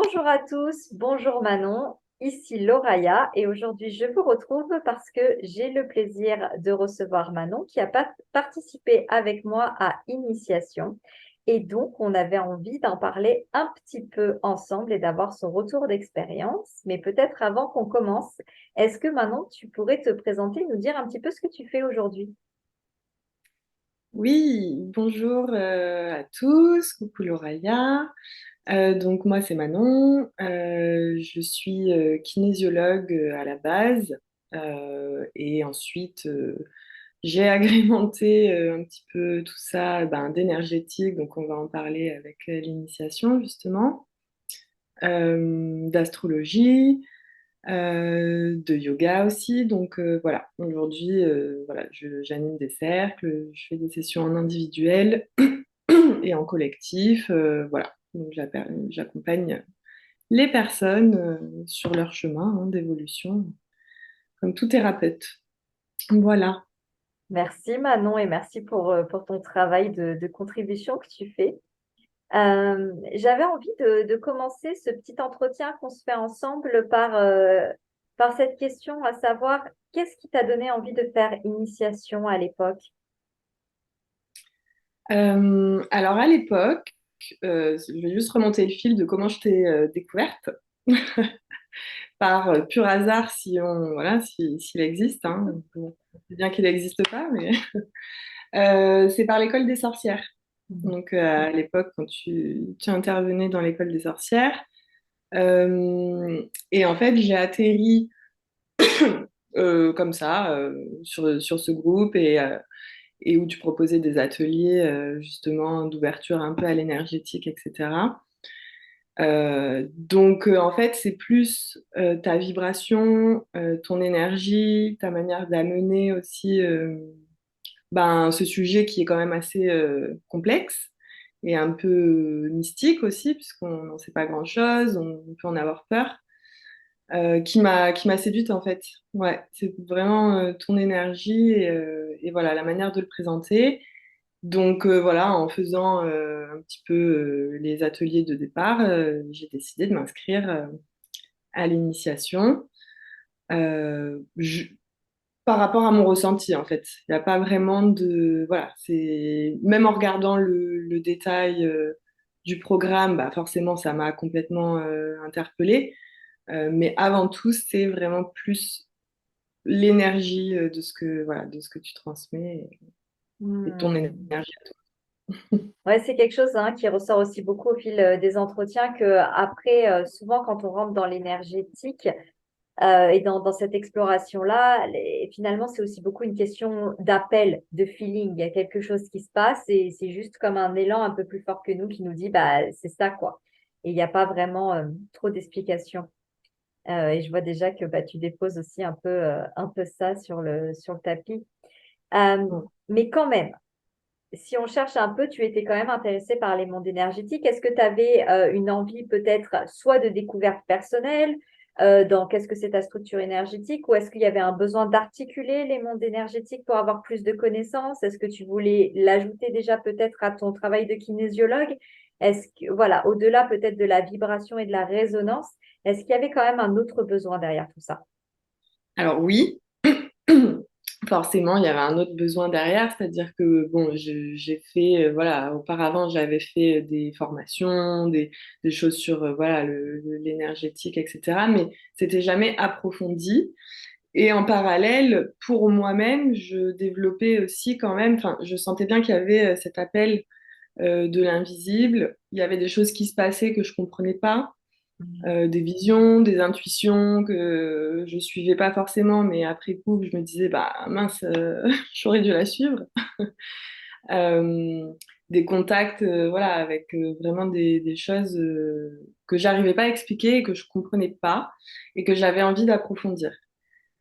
Bonjour à tous, bonjour Manon, ici Lauraya et aujourd'hui je vous retrouve parce que j'ai le plaisir de recevoir Manon qui a participé avec moi à Initiation et donc on avait envie d'en parler un petit peu ensemble et d'avoir son retour d'expérience. Mais peut-être avant qu'on commence, est-ce que Manon tu pourrais te présenter, nous dire un petit peu ce que tu fais aujourd'hui? Oui, bonjour à tous, coucou Lauraya. Donc moi c'est Manon. Je suis kinésiologue à la base. Et ensuite j'ai agrémenté un petit peu tout ça d'énergétique, donc on va en parler avec l'initiation justement, d'astrologie, de yoga aussi. Donc voilà, aujourd'hui voilà, j'anime des cercles, je fais des sessions en individuel et en collectif. Voilà, donc j'accompagne les personnes sur leur chemin d'évolution, comme tout thérapeute. Voilà. Merci Manon et merci pour ton travail de contribution que tu fais. J'avais envie de commencer ce petit entretien qu'on se fait ensemble par cette question, à savoir, qu'est-ce qui t'a donné envie de faire initiation à l'époque? Alors à l'époque, je vais juste remonter le fil de comment je t'ai découverte. Par pur hasard, si on, voilà, s'il existe, hein. Bon, c'est bien qu'il n'existe pas, mais c'est par l'école des sorcières. Donc à l'époque, quand tu intervenais dans l'école des sorcières, et en fait, j'ai atterri comme ça sur ce groupe et où tu proposais des ateliers justement d'ouverture un peu à l'énergétique, etc. Donc en fait, c'est plus ta vibration, ton énergie, ta manière d'amener aussi ce sujet qui est quand même assez complexe et un peu mystique aussi, puisqu'on n'en sait pas grand-chose, on peut en avoir peur, qui m'a séduite en fait. Ouais, c'est vraiment ton énergie et voilà la manière de le présenter. Donc voilà, en faisant un petit peu les ateliers de départ, j'ai décidé de m'inscrire à l'initiation. Euh, je- Par rapport à mon ressenti, en fait. Il n'y a pas vraiment de... Voilà, c'est... Même en regardant le détail du programme, bah, forcément, ça m'a complètement interpellée. Mais avant tout, c'est vraiment plus l'énergie de ce que, voilà, de ce que tu transmets et ton Hmm. énergie. Ouais, c'est quelque chose qui ressort aussi beaucoup au fil des entretiens que après, souvent quand on rentre dans l'énergétique, et dans cette exploration-là, finalement, c'est aussi beaucoup une question d'appel, de feeling. Il y a quelque chose qui se passe et c'est juste comme un élan un peu plus fort que nous qui nous dit, bah, c'est ça, quoi. Et il n'y a pas vraiment trop d'explications. Et je vois déjà que bah, tu déposes aussi un peu ça sur le tapis. Euh, Mm. mais quand même, si on cherche un peu, tu étais quand même intéressé par les mondes énergétiques. Est-ce que tu avais une envie peut-être soit de découverte personnelle dans qu'est-ce que c'est ta structure énergétique, ou est-ce qu'il y avait un besoin d'articuler les mondes énergétiques pour avoir plus de connaissances? Est-ce que tu voulais l'ajouter déjà peut-être à ton travail de kinésiologue? Est-ce que, voilà, au-delà peut-être de la vibration et de la résonance, est-ce qu'il y avait quand même un autre besoin derrière tout ça? Alors oui, forcément, il y avait un autre besoin derrière, c'est-à-dire que bon, j'ai fait, voilà, auparavant, j'avais fait des formations, des choses sur, voilà, l'énergétique, etc. Mais c'était jamais approfondi. Et en parallèle, pour moi-même, je développais aussi quand même, enfin, je sentais bien qu'il y avait cet appel de l'invisible. Il y avait des choses qui se passaient que je comprenais pas, des visions, des intuitions que je suivais pas forcément, mais après coup, je me disais, bah mince, j'aurais dû la suivre. Euh, des contacts, voilà, avec vraiment des choses que j'arrivais pas à expliquer et que je comprenais pas et que j'avais envie d'approfondir.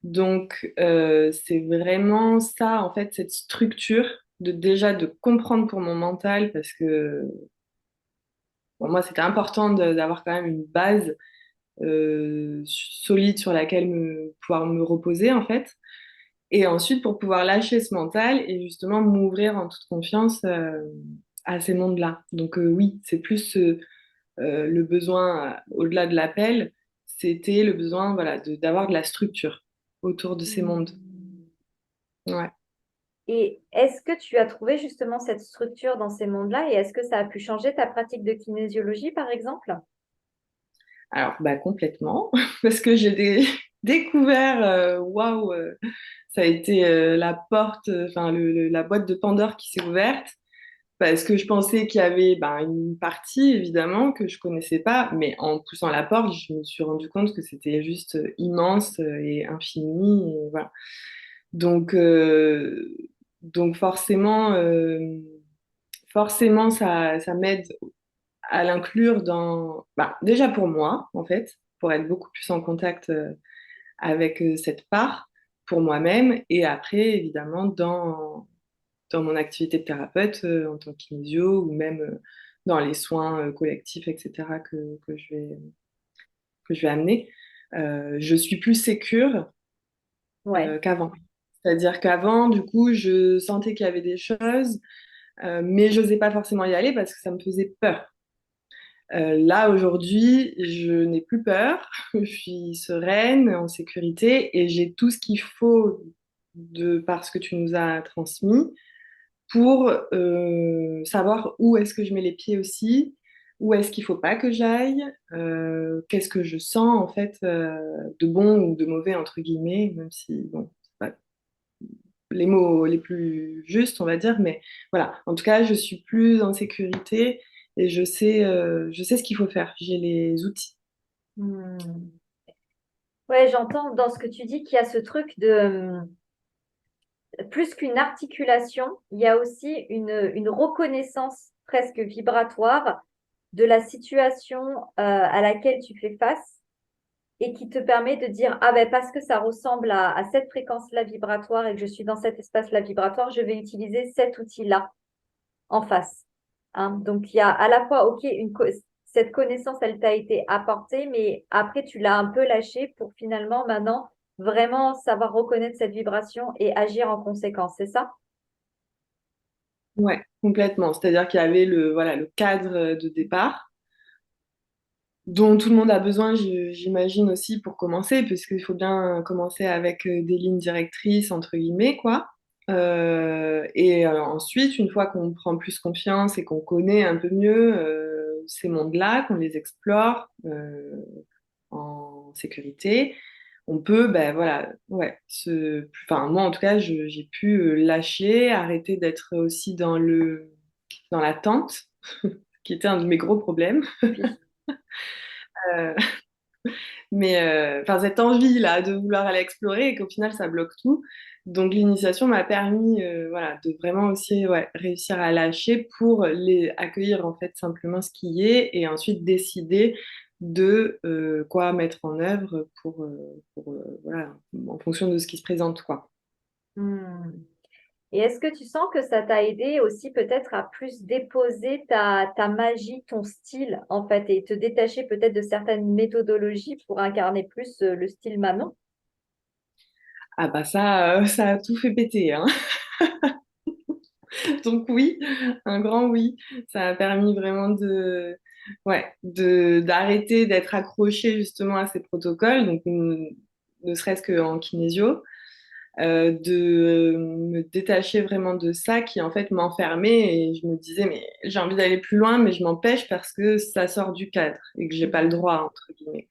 Donc, c'est vraiment ça, en fait, cette structure de déjà de comprendre pour mon mental, parce que pour moi, c'était important d'avoir quand même une base solide sur laquelle pouvoir me reposer, en fait. Et ensuite, pour pouvoir lâcher ce mental et justement m'ouvrir en toute confiance à ces mondes-là. Donc, oui, c'est plus le besoin, au-delà de l'appel, c'était le besoin, voilà, d'avoir de la structure autour de ces mondes. Hmm. Ouais. Et est-ce que tu as trouvé justement cette structure dans ces mondes-là et est-ce que ça a pu changer ta pratique de kinésiologie, par exemple? Alors, bah, complètement, parce que j'ai découvert, waouh, ça a été la porte, enfin, la boîte de Pandore qui s'est ouverte. Parce que je pensais qu'il y avait ben, une partie, évidemment, que je connaissais pas, mais en poussant la porte, je me suis rendu compte que c'était juste immense et infini. Et voilà. Donc, euh, donc forcément, ça m'aide à l'inclure dans, bah, déjà pour moi, en fait, pour être beaucoup plus en contact avec cette part, pour moi-même, et après, évidemment, dans mon activité de thérapeute en tant que kinésio ou même dans les soins collectifs, etc., que je vais amener, je suis plus sécure Ouais. qu'avant. C'est-à-dire qu'avant, du coup, je sentais qu'il y avait des choses, mais je n'osais pas forcément y aller parce que ça me faisait peur. Là, aujourd'hui, je n'ai plus peur, je suis sereine, en sécurité et j'ai tout ce qu'il faut par ce que tu nous as transmis pour savoir où est-ce que je mets les pieds aussi, où est-ce qu'il ne faut pas que j'aille, qu'est-ce que je sens en fait de bon ou de mauvais entre guillemets, même si bon, c'est pas les mots les plus justes on va dire, mais voilà. En tout cas, je suis plus en sécurité et je sais ce qu'il faut faire. J'ai les outils. Hmm. Ouais, j'entends dans ce que tu dis qu'il y a ce truc de plus qu'une articulation, il y a aussi une reconnaissance presque vibratoire de la situation à laquelle tu fais face et qui te permet de dire, ah ben parce que ça ressemble à cette fréquence-là vibratoire et que je suis dans cet espace-là vibratoire, je vais utiliser cet outil-là en face. Hein. Donc il y a à la fois, ok, cette connaissance, elle t'a été apportée, mais après tu l'as un peu lâchée pour finalement maintenant vraiment savoir reconnaître cette vibration et agir en conséquence, c'est ça? Ouais, complètement. C'est-à-dire qu'il y avait voilà, le cadre de départ dont tout le monde a besoin, j'imagine aussi pour commencer, puisqu'il faut bien commencer avec des lignes directrices, entre guillemets, quoi. Ensuite, une fois qu'on prend plus confiance et qu'on connaît un peu mieux ces mondes-là, qu'on les explore en sécurité, on peut, ben voilà, ouais, enfin, moi en tout cas, j'ai pu lâcher, arrêter d'être aussi dans l'attente, qui était un de mes gros problèmes. Oui. Euh, Mais enfin, cette envie-là de vouloir aller explorer et qu'au final, ça bloque tout. Donc, l'initiation m'a permis voilà, de vraiment aussi ouais, réussir à lâcher pour accueillir en fait simplement ce qui est et ensuite décider de quoi mettre en œuvre voilà, en fonction de ce qui se présente, quoi. Hmm. Et est-ce que tu sens que ça t'a aidé aussi peut-être à plus déposer ta magie, ton style en fait, et te détacher peut-être de certaines méthodologies pour incarner plus le style Manon? Ah bah ça, ça a tout fait péter, hein. Donc oui, un grand oui. Ça a permis vraiment ouais, d'arrêter d'être accroché justement à ces protocoles, donc ne serait-ce qu'en kinésio, de me détacher vraiment de ça qui en fait m'enfermait et je me disais mais j'ai envie d'aller plus loin mais je m'empêche parce que ça sort du cadre et que j'ai pas le Hmm. droit entre guillemets.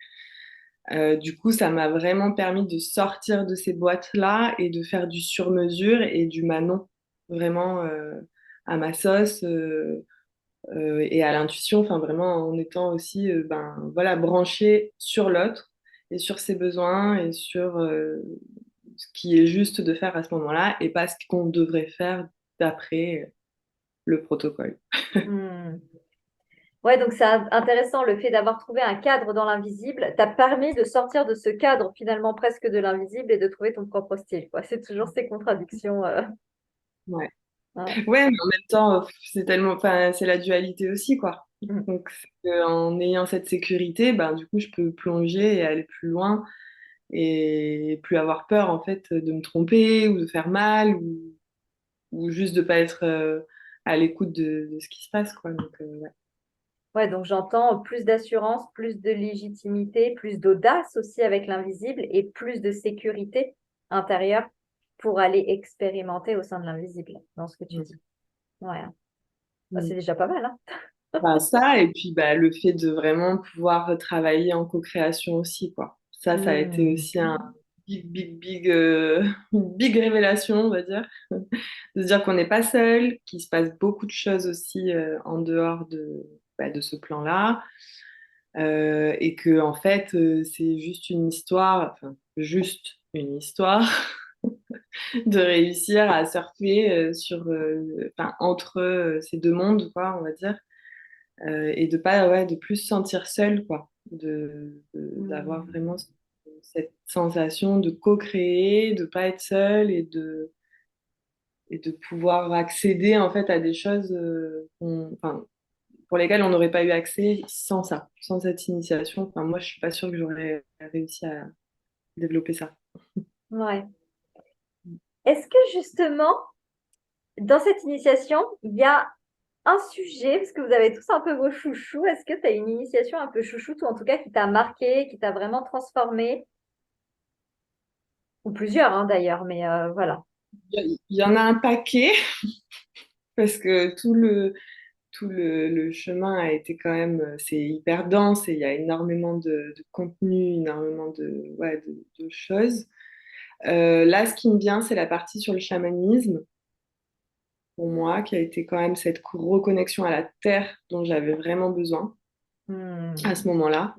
Du coup, ça m'a vraiment permis de sortir de ces boîtes-là et de faire du sur-mesure et du Manon, vraiment à ma sauce et à l'intuition, enfin vraiment en étant aussi ben, voilà, branché sur l'autre et sur ses besoins et sur ce qui est juste de faire à ce moment-là et pas ce qu'on devrait faire d'après le protocole. Hmm. Ouais, donc c'est intéressant le fait d'avoir trouvé un cadre dans l'invisible t'a permis de sortir de ce cadre finalement presque de l'invisible et de trouver ton propre style, quoi. C'est toujours ces contradictions. Ouais. Ouais. Ouais, mais en même temps, c'est tellement, enfin, c'est la dualité aussi, quoi. Hmm. Donc, en ayant cette sécurité, ben, du coup, je peux plonger et aller plus loin et plus avoir peur, en fait, de me tromper ou de faire mal ou juste de pas être à l'écoute de ce qui se passe, quoi. Donc, ouais. Ouais, donc j'entends plus d'assurance, plus de légitimité, plus d'audace aussi avec l'invisible et plus de sécurité intérieure pour aller expérimenter au sein de l'invisible, dans ce que tu dis. Ouais, hein. Bah, c'est Mm. déjà pas mal, hein. Bah, ça, et puis bah, le fait de vraiment pouvoir travailler en co-création aussi, quoi. Ça a été Hmm. aussi un big révélation, on va dire. De se dire qu'on n'est pas seul, qu'il se passe beaucoup de choses aussi en dehors de ce plan-là. Et que, en fait, c'est juste une histoire, enfin, juste une histoire de réussir à surfer enfin, entre ces deux mondes, quoi, on va dire. Et de pas ouais, de plus se sentir seul quoi d'avoir Hmm. vraiment cette sensation de co-créer de pas être seul et de pouvoir accéder en fait à des choses enfin, pour lesquelles on n'aurait pas eu accès sans ça sans cette initiation enfin moi je suis pas sûre que j'aurais réussi à développer ça. Ouais. Est-ce que justement, dans cette initiation, il y a un sujet, parce que vous avez tous un peu vos chouchous, est-ce que tu as une initiation un peu chouchoute ou en tout cas qui t'a marqué, qui t'a vraiment transformé, ou plusieurs hein, d'ailleurs, mais voilà. Il y en a un paquet parce que le chemin a été quand même, c'est hyper dense et il y a énormément de contenu, énormément ouais, de choses. Là, ce qui me vient, c'est la partie sur le chamanisme, pour moi, qui a été quand même cette reconnexion à la terre dont j'avais vraiment besoin à ce Hmm. moment-là,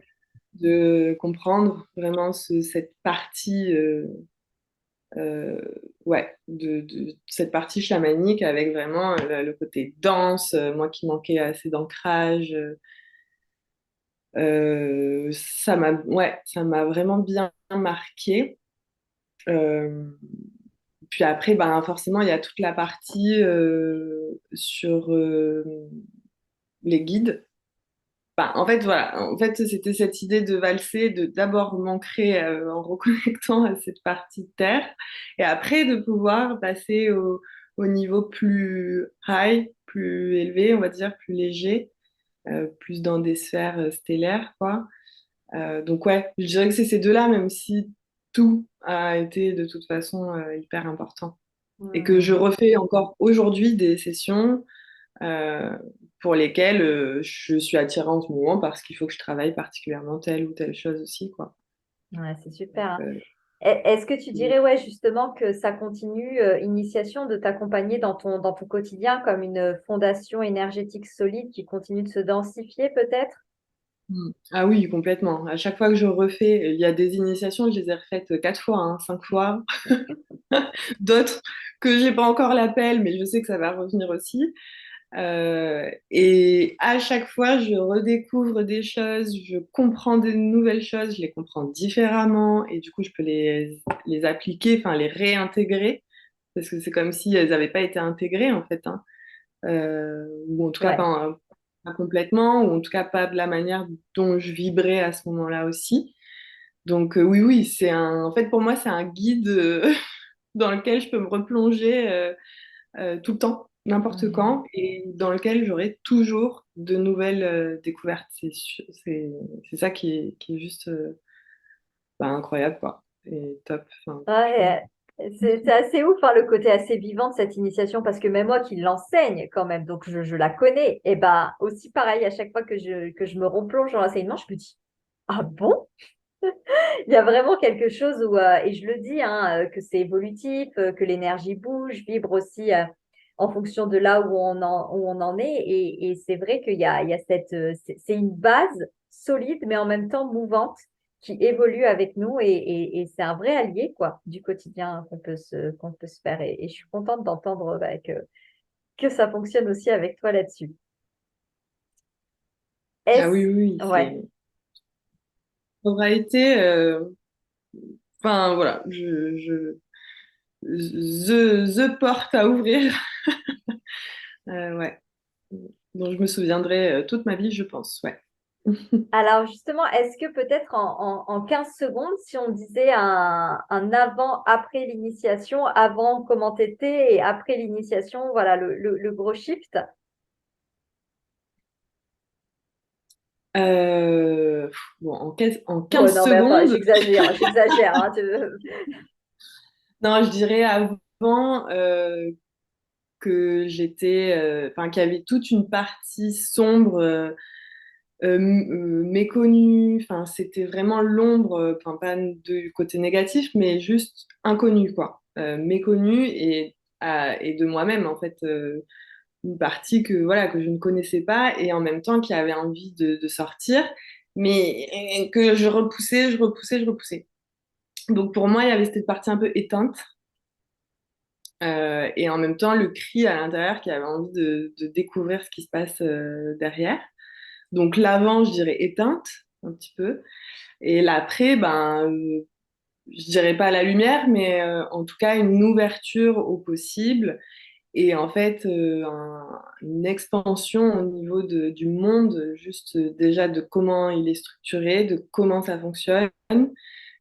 de comprendre vraiment cette partie, euh, ouais, de cette partie chamanique avec vraiment le côté danse, moi qui manquais assez d'ancrage. Ça m'a vraiment bien marqué. Euh, Puis après, ben, forcément, il y a toute la partie sur les guides. Ben, en fait, voilà. En fait, c'était cette idée de valser, de d'abord m'ancrer en reconnectant à cette partie de terre, et après de pouvoir passer au niveau plus high, plus élevé, on va dire, plus léger, plus dans des sphères stellaires, quoi. Donc ouais, je dirais que c'est ces deux-là, même si tout a été de toute façon hyper important. Et que je Hmm. refais encore aujourd'hui des sessions euh, pour lesquelles je suis attirée en ce moment parce qu'il faut que je travaille particulièrement telle ou telle chose aussi, quoi. Ouais, c'est super, Donc, hein. Est-ce que tu dirais, ouais, justement, que ça continue, initiation, de t'accompagner dans ton quotidien comme une fondation énergétique solide qui continue de se densifier, peut-être? ah oui, complètement. À chaque fois que je refais, il y a des initiations, je les ai refaites 4 fois, hein, 5 fois. D'autres que j'ai pas encore l'appel, mais je sais que ça va revenir aussi. Et à chaque fois, je redécouvre des choses, je comprends de nouvelles choses, je les comprends différemment et du coup, je peux les appliquer, enfin les réintégrer parce que c'est comme si elles n'avaient pas été intégrées en fait, hein. Ou en tout cas Ouais. pas complètement, ou en tout cas pas de la manière dont je vibrais à ce moment-là aussi. Donc oui, oui, en fait pour moi, c'est un guide dans lequel je peux me replonger. Tout le temps, n'importe Hmm. quand, et dans lequel j'aurai toujours de nouvelles découvertes. C'est ça qui est juste bah, incroyable, quoi. Et top. Enfin, franchement. Ouais, c'est assez ouf, hein, le côté assez vivant de cette initiation, parce que même moi qui l'enseigne quand même, donc je la connais, et bah aussi pareil, à chaque fois que je me replonge dans l'enseignement, je me dis, ah bon? Il y a vraiment quelque chose où, et je le dis, hein, que c'est évolutif, que l'énergie bouge, vibre aussi en fonction de là où on en est. Et c'est vrai il y a cette, c'est une base solide, mais en même temps mouvante, qui évolue avec nous. Et c'est un vrai allié, quoi, du quotidien qu'on peut se faire. Et je suis contente d'entendre bah, que ça fonctionne aussi avec toi là-dessus. Ah oui, Est-ce, oui, oui, ouais. ça aura été, enfin voilà, the porte à ouvrir, ouais, dont je me souviendrai toute ma vie, je pense, ouais. Alors justement, est-ce que peut-être en 15 secondes, si on disait un avant-après l'initiation, avant comment t'étais et après l'initiation, voilà le gros shift. Bon, en Ouais, 15 non, mais enfin, secondes, j'exagère, hein, non, je dirais avant que j'étais, enfin, qu'il y avait toute une partie sombre, méconnue. Enfin, c'était vraiment l'ombre, enfin, pas du côté négatif, mais juste inconnu, quoi. Méconnu et de moi-même, en fait. Une partie que voilà que je ne connaissais pas et en même temps qui avait envie de sortir, mais que je repoussais. Donc pour moi, il y avait cette partie un peu éteinte et en même temps le cri à l'intérieur qui avait envie de découvrir ce qui se passe derrière. Donc l'avant, je dirais éteinte un petit peu et l'après, ben je dirais pas la lumière, mais en tout cas une ouverture au possible et en fait une expansion au niveau du monde, juste déjà de comment il est structuré, de comment ça fonctionne,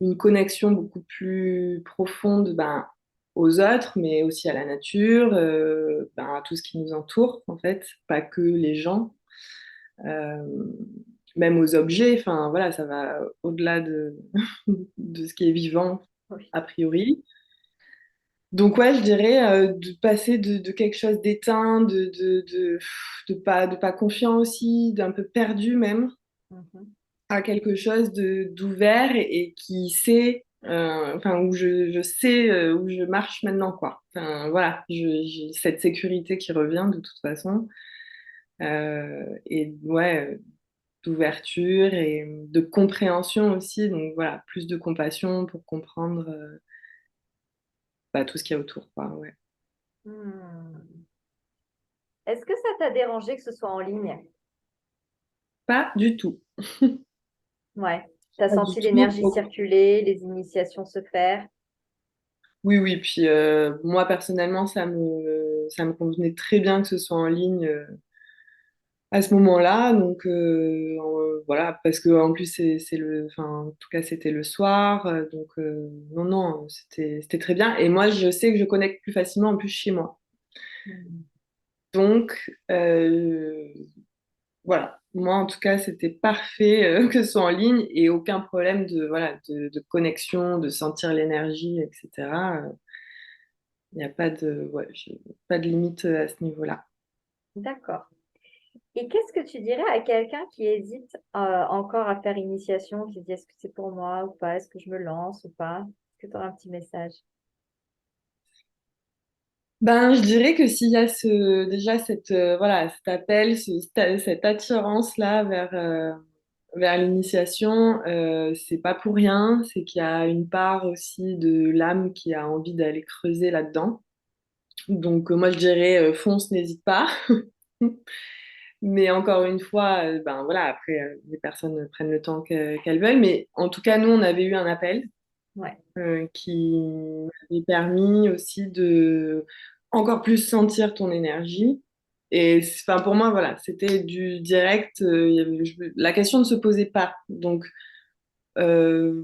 une connexion beaucoup plus profonde ben, aux autres, mais aussi à la nature, ben, à tout ce qui nous entoure, en fait, pas que les gens, euh, même aux objets, enfin voilà, ça va au-delà de ce qui est vivant oui. a priori. Donc ouais, je dirais de passer de quelque chose d'éteint, de pas confiant aussi, d'un peu perdu même, Mhm. à quelque chose d'ouvert et qui sait, enfin où je sais où je marche maintenant quoi. Enfin voilà, j'ai cette sécurité qui revient de toute façon et ouais, d'ouverture et de compréhension aussi. Donc voilà, plus de compassion pour comprendre bah, tout ce qu'il y a autour quoi. Ouais. Hmm. Est-ce que ça t'a dérangé que ce soit en ligne? Pas du tout. Ouais. T'as Pas du senti tout. l'énergie circuler, les initiations se faire? Oui, oui. Puis moi, personnellement, ça me convenait très bien que ce soit en ligne à ce moment-là. Donc, voilà, parce que en plus, enfin, en tout cas, c'était le soir. Donc, non, non, c'était très bien. Et moi, je sais que je connecte plus facilement en plus chez moi. Hmm. Donc, voilà. Moi, en tout cas, c'était parfait que ce soit en ligne et aucun problème voilà, de connexion, de sentir l'énergie, etc. Il n'y a pas ouais, pas de limite à ce niveau-là. D'accord. Et qu'est-ce que tu dirais à quelqu'un qui hésite encore à faire initiation, qui se dit est-ce que c'est pour moi ou pas, est-ce que je me lance ou pas? Est-ce que tu auras un petit message? Ben, je dirais que s'il y a déjà voilà, cet appel, cette attirance-là vers l'initiation, c'est pas pour rien, c'est qu'il y a une part aussi de l'âme qui a envie d'aller creuser là-dedans. Donc, moi, je dirais fonce, n'hésite pas. Mais encore une fois, ben voilà, après, les personnes prennent le temps qu'elles veulent. Mais en tout cas, nous, on avait eu un appel Ouais. qui m'avait permis aussi de encore plus sentir ton énergie. Et enfin, pour moi, voilà, c'était du direct. La question ne se posait pas. Donc, euh,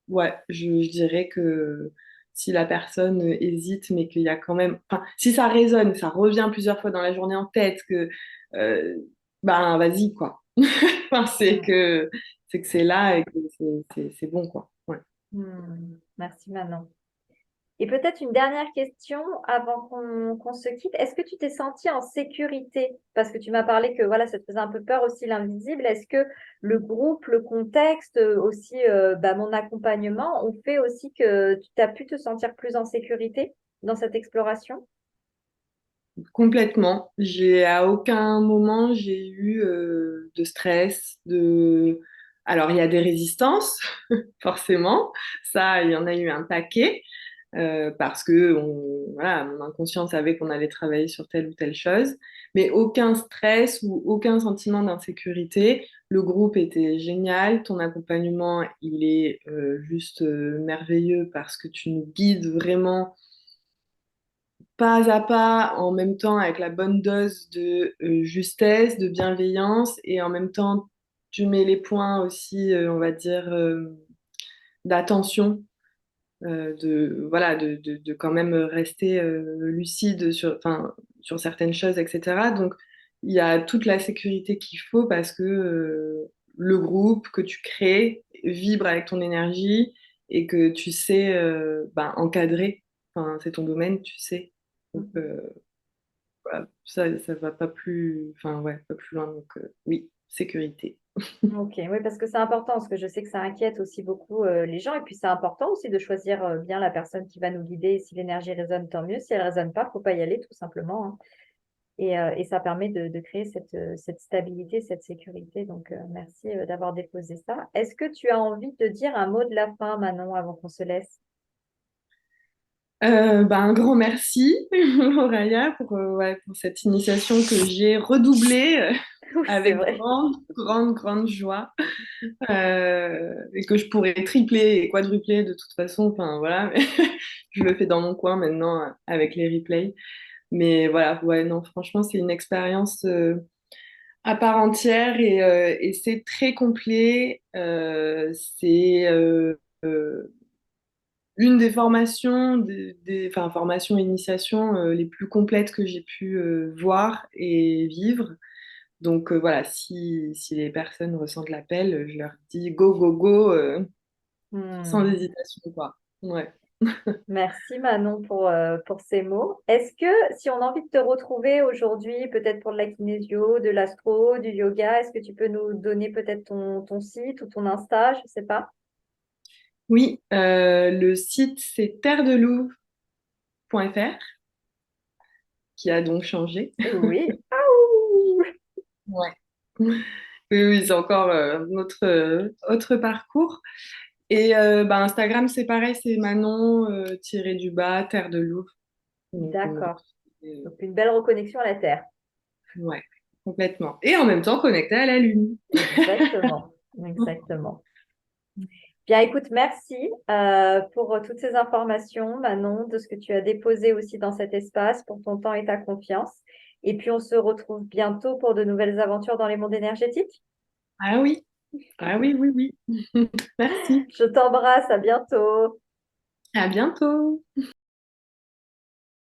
ouais, je dirais que si la personne hésite, mais qu'il y a quand même, enfin, si ça résonne, ça revient plusieurs fois dans la journée en tête, euh, ben, vas-y, quoi. Enfin, Hmm. c'est que c'est là et que c'est bon, quoi. Ouais. Hmm. Merci Manon. Et peut-être une dernière question avant qu'on se quitte. Est-ce que tu t'es sentie en sécurité? Parce que tu m'as parlé que voilà, ça te faisait un peu peur aussi l'invisible. Est-ce que le groupe, le contexte, aussi bah, mon accompagnement ont fait aussi que tu as pu te sentir plus en sécurité dans cette exploration? Complètement. À aucun moment j'ai eu de stress, Alors il y a des résistances, forcément. Ça, il y en a eu un paquet parce que voilà, mon inconscient savait qu'on allait travailler sur telle ou telle chose, mais aucun stress ou aucun sentiment d'insécurité. Le groupe était génial, ton accompagnement il est juste merveilleux parce que tu nous guides vraiment pas à pas, en même temps avec la bonne dose de justesse, de bienveillance, et en même temps, tu mets les points aussi, on va dire, d'attention, voilà, de quand même rester lucide enfin, sur certaines choses, etc. Donc, il y a toute la sécurité qu'il faut parce que le groupe que tu crées vibre avec ton énergie et que tu sais ben, encadrer. Enfin, c'est ton domaine, tu sais. Donc, Mhm. voilà, ça va pas plus, enfin, ouais, pas plus loin. Donc, oui, sécurité. Ok, oui, parce que c'est important, parce que je sais que ça inquiète aussi beaucoup les gens, et puis c'est important aussi de choisir bien la personne qui va nous guider. Si l'énergie résonne, tant mieux. Si elle résonne pas, faut pas y aller, tout simplement, hein. Et ça permet de créer cette stabilité, cette sécurité. Donc, merci d'avoir déposé ça. Est-ce que tu as envie de dire un mot de la fin, Manon, avant qu'on se laisse? Ben, un grand merci, Lauraya, ouais, pour cette initiation que j'ai redoublée Oui, c'est avec vrai. grande, grande, grande joie et que je pourrais tripler et quadrupler de toute façon. Enfin, voilà, mais je le fais dans mon coin maintenant avec les replays. Mais voilà, ouais, non, franchement, c'est une expérience à part entière et c'est très complet. C'est une des formations, enfin, formations et initiations les plus complètes que j'ai pu voir et vivre. Donc voilà, si les personnes ressentent l'appel, je leur dis go, go, go, sans Hmm. hésitation, quoi. Ouais. Merci Manon pour ces mots. Est-ce que si on a envie de te retrouver aujourd'hui, peut-être pour de la kinésio, de l'astro, du yoga, est-ce que tu peux nous donner peut-être ton site ou ton Insta, je ne sais pas. Oui, le site c'est terredelouvre.fr qui a donc changé. Oui. Aouh. Ouais. Oui, oui, c'est encore notre autre parcours. Et bah, Instagram, c'est pareil, c'est Manon tiré du bas, Terre de Louvre. Donc, vous me D'accord. retrouvez, Donc une belle reconnexion à la Terre. ouais, complètement. Et en même temps connecté à la Lune. Exactement. Exactement. Bien, écoute, merci pour toutes ces informations, Manon, de ce que tu as déposé aussi dans cet espace, pour ton temps et ta confiance. Et puis, on se retrouve bientôt pour de nouvelles aventures dans les mondes énergétiques. Ah oui, ah oui, oui, oui. Merci. Je t'embrasse, à bientôt. À bientôt.